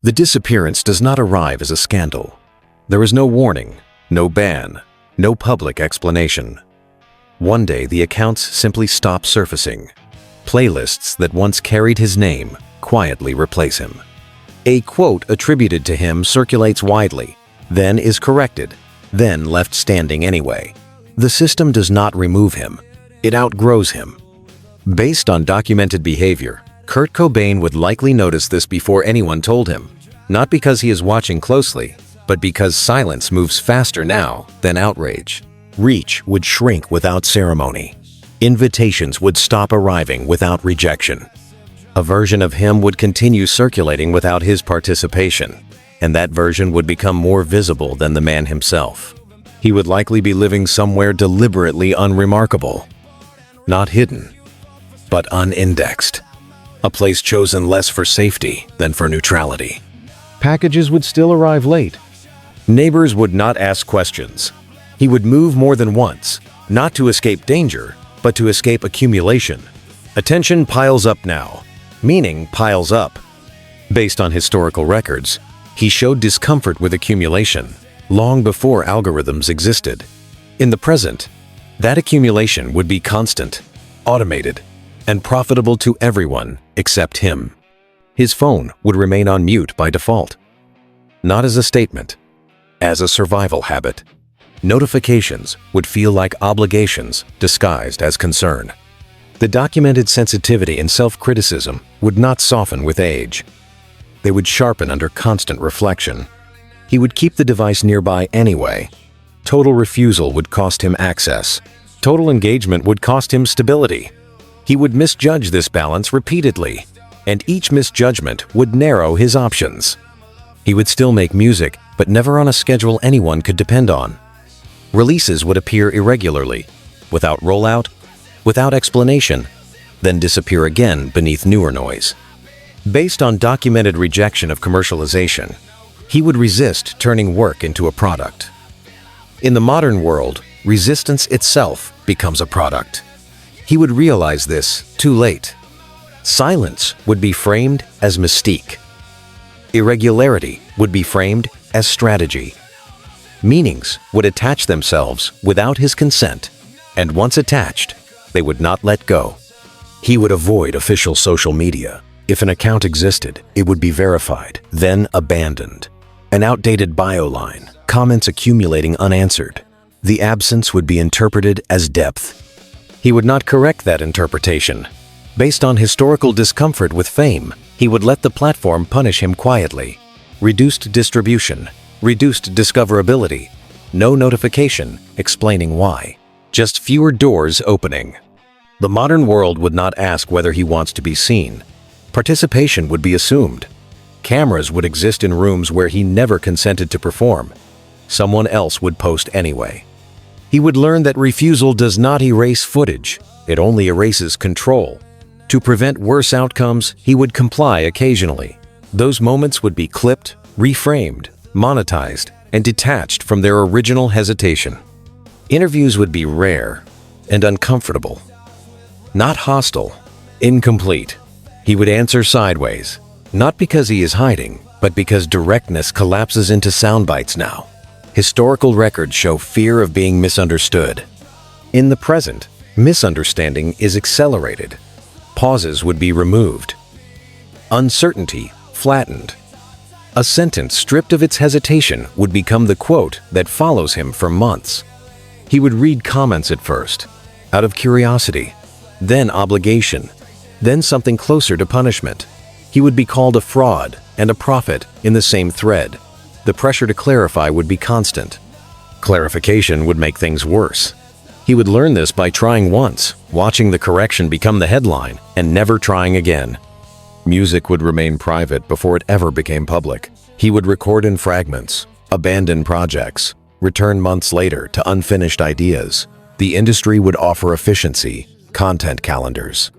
The disappearance does not arrive as a scandal. There is no warning, no ban, no public explanation. One day, the accounts simply stop surfacing. Playlists that once carried his name quietly replace him. A quote attributed to him circulates widely, then is corrected, then left standing anyway. The system does not remove him. It outgrows him. Based on documented behavior, Kurt Cobain would likely notice this before anyone told him, not because he is watching closely, but because silence moves faster now than outrage. Reach would shrink without ceremony. Invitations would stop arriving without rejection. A version of him would continue circulating without his participation, and that version would become more visible than the man himself. He would likely be living somewhere deliberately unremarkable, not hidden, but unindexed. A place chosen less for safety than for neutrality. Packages would still arrive late. Neighbors would not ask questions. He would move more than once, not to escape danger, but to escape accumulation. Attention piles up now, meaning piles up. Based on historical records, he showed discomfort with accumulation long before algorithms existed. In the present, that accumulation would be constant, automated, and profitable to everyone except him. His phone would remain on mute by default. Not as a statement, as a survival habit. Notifications would feel like obligations disguised as concern. The documented sensitivity and self-criticism would not soften with age. They would sharpen under constant reflection. He would keep the device nearby anyway. Total refusal would cost him access. Total engagement would cost him stability. He would misjudge this balance repeatedly, and each misjudgment would narrow his options. He would still make music, but never on a schedule anyone could depend on. Releases would appear irregularly, without rollout, without explanation, then disappear again beneath newer noise. Based on documented rejection of commercialization, he would resist turning work into a product. In the modern world, resistance itself becomes a product. He would realize this too late. Silence would be framed as mystique. Irregularity would be framed as strategy. Meanings would attach themselves without his consent, and once attached, they would not let go. He would avoid official social media. If an account existed, it would be verified, then abandoned. An outdated bio line, comments accumulating unanswered. The absence would be interpreted as depth. He would not correct that interpretation. Based on historical discomfort with fame, he would let the platform punish him quietly. Reduced distribution, reduced discoverability, no notification explaining why. Just fewer doors opening. The modern world would not ask whether he wants to be seen. Participation would be assumed. Cameras would exist in rooms where he never consented to perform. Someone else would post anyway. He would learn that refusal does not erase footage, it only erases control. To prevent worse outcomes, he would comply occasionally. Those moments would be clipped, reframed, monetized, and detached from their original hesitation. Interviews would be rare and uncomfortable. Not hostile, incomplete. He would answer sideways, not because he is hiding, but because directness collapses into sound bites now. Historical records show fear of being misunderstood. In the present, misunderstanding is accelerated. Pauses would be removed. Uncertainty flattened. A sentence stripped of its hesitation would become the quote that follows him for months. He would read comments at first, out of curiosity, then obligation, then something closer to punishment. He would be called a fraud and a prophet in the same thread. The pressure to clarify would be constant. Clarification would make things worse. He would learn this by trying once, watching the correction become the headline, and never trying again. Music would remain private before it ever became public. He would record in fragments, abandon projects, return months later to unfinished ideas. The industry would offer efficiency, content calendars,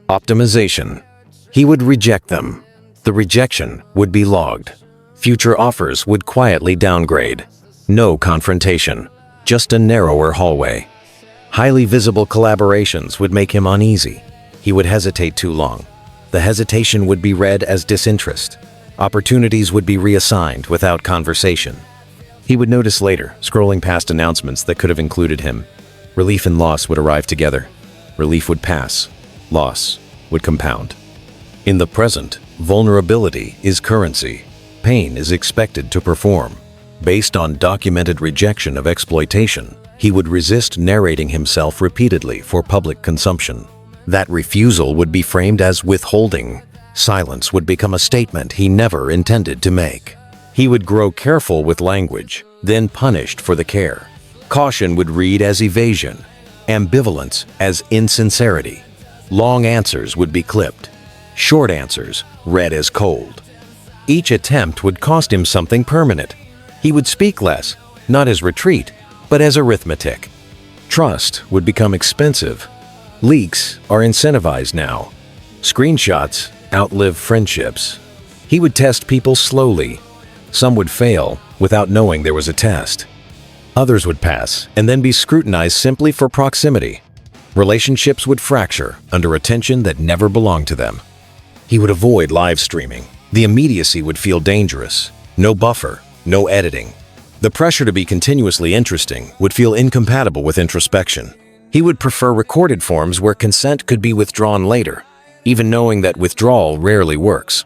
optimization. He would reject them. The rejection would be logged. Future offers would quietly downgrade. No confrontation, just a narrower hallway. Highly visible collaborations would make him uneasy. He would hesitate too long. The hesitation would be read as disinterest. Opportunities would be reassigned without conversation. He would notice later, scrolling past announcements that could have included him. Relief and loss would arrive together. Relief would pass. Loss would compound. In the present, vulnerability is currency. Pain is expected to perform. Based on documented rejection of exploitation, he would resist narrating himself repeatedly for public consumption. That refusal would be framed as withholding. Silence would become a statement he never intended to make. He would grow careful with language, then punished for the care. Caution would read as evasion, ambivalence as insincerity. Long answers would be clipped, short answers read as cold. Each attempt would cost him something permanent. He would speak less, not as retreat, but as arithmetic. Trust would become expensive. Leaks are incentivized now. Screenshots outlive friendships. He would test people slowly. Some would fail without knowing there was a test. Others would pass and then be scrutinized simply for proximity. Relationships would fracture under attention that never belonged to them. He would avoid live streaming. The immediacy would feel dangerous. No buffer, no editing. The pressure to be continuously interesting would feel incompatible with introspection. He would prefer recorded forms where consent could be withdrawn later, even knowing that withdrawal rarely works.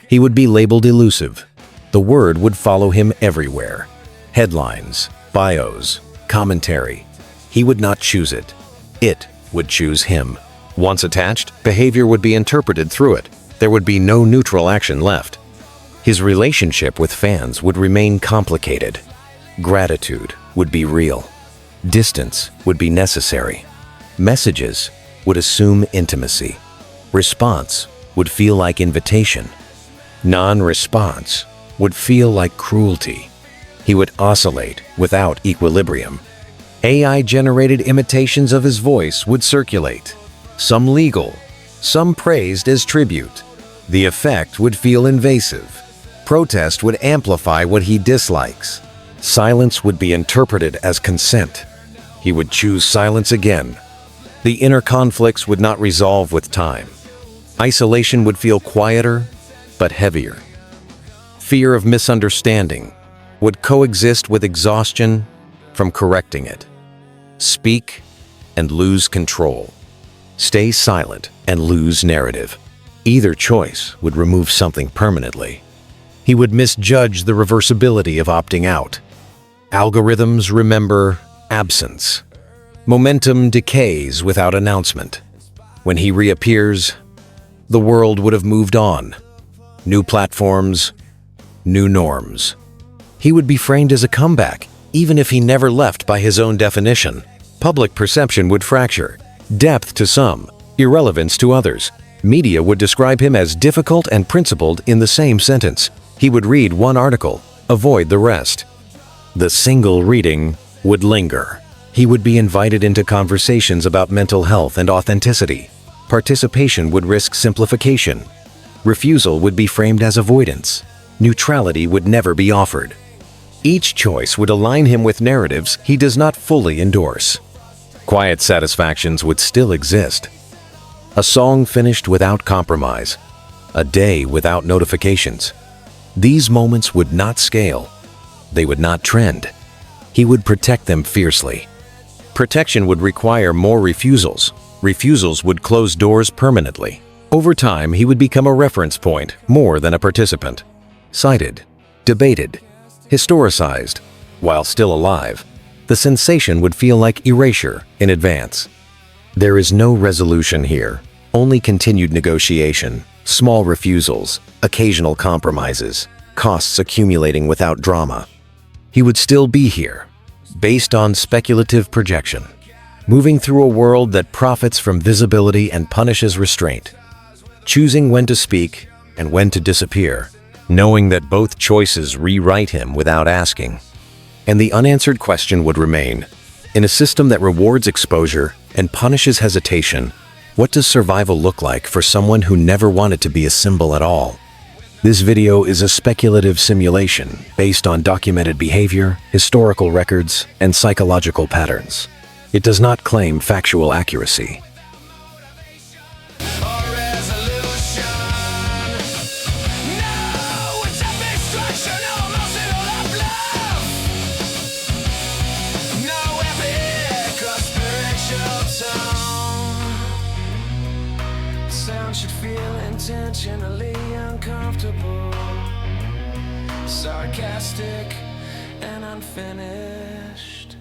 He would be labeled elusive. The word would follow him everywhere. Headlines, bios, commentary. He would not choose it. It would choose him. Once attached, behavior would be interpreted through it. There would be no neutral action left. His relationship with fans would remain complicated. Gratitude would be real. Distance would be necessary. Messages would assume intimacy. Response would feel like invitation. Non-response would feel like cruelty. He would oscillate without equilibrium. AI-generated imitations of his voice would circulate, some legal, some praised as tribute. The effect would feel invasive. Protest would amplify what he dislikes. Silence would be interpreted as consent. He would choose silence again. The inner conflicts would not resolve with time. Isolation would feel quieter, but heavier. Fear of misunderstanding would coexist with exhaustion from correcting it. Speak and lose control. Stay silent and lose narrative. Either choice would remove something permanently. He would misjudge the reversibility of opting out. Algorithms remember absence. Momentum decays without announcement. When he reappears, the world would have moved on. New platforms, new norms. He would be framed as a comeback, even if he never left by his own definition. Public perception would fracture. Depth to some, irrelevance to others. Media would describe him as difficult and principled in the same sentence. He would read one article, avoid the rest. The single reading would linger. He would be invited into conversations about mental health and authenticity. Participation would risk simplification. Refusal would be framed as avoidance. Neutrality would never be offered. Each choice would align him with narratives he does not fully endorse. Quiet satisfactions would still exist. A song finished without compromise. A day without notifications. These moments would not scale. They would not trend. He would protect them fiercely. Protection would require more refusals. Refusals would close doors permanently. Over time, he would become a reference point more than a participant. Cited, debated, historicized. While still alive, the sensation would feel like erasure in advance. There is no resolution here, only continued negotiation, small refusals, occasional compromises, costs accumulating without drama. He would still be here, based on speculative projection, moving through a world that profits from visibility and punishes restraint, choosing when to speak and when to disappear, knowing that both choices rewrite him without asking. And the unanswered question would remain, in a system that rewards exposure and punishes hesitation, what does survival look like for someone who never wanted to be a symbol at all? This video is a speculative simulation based on documented behavior, historical records, and psychological patterns. It does not claim factual accuracy. Sound should feel intentionally uncomfortable, sarcastic and unfinished.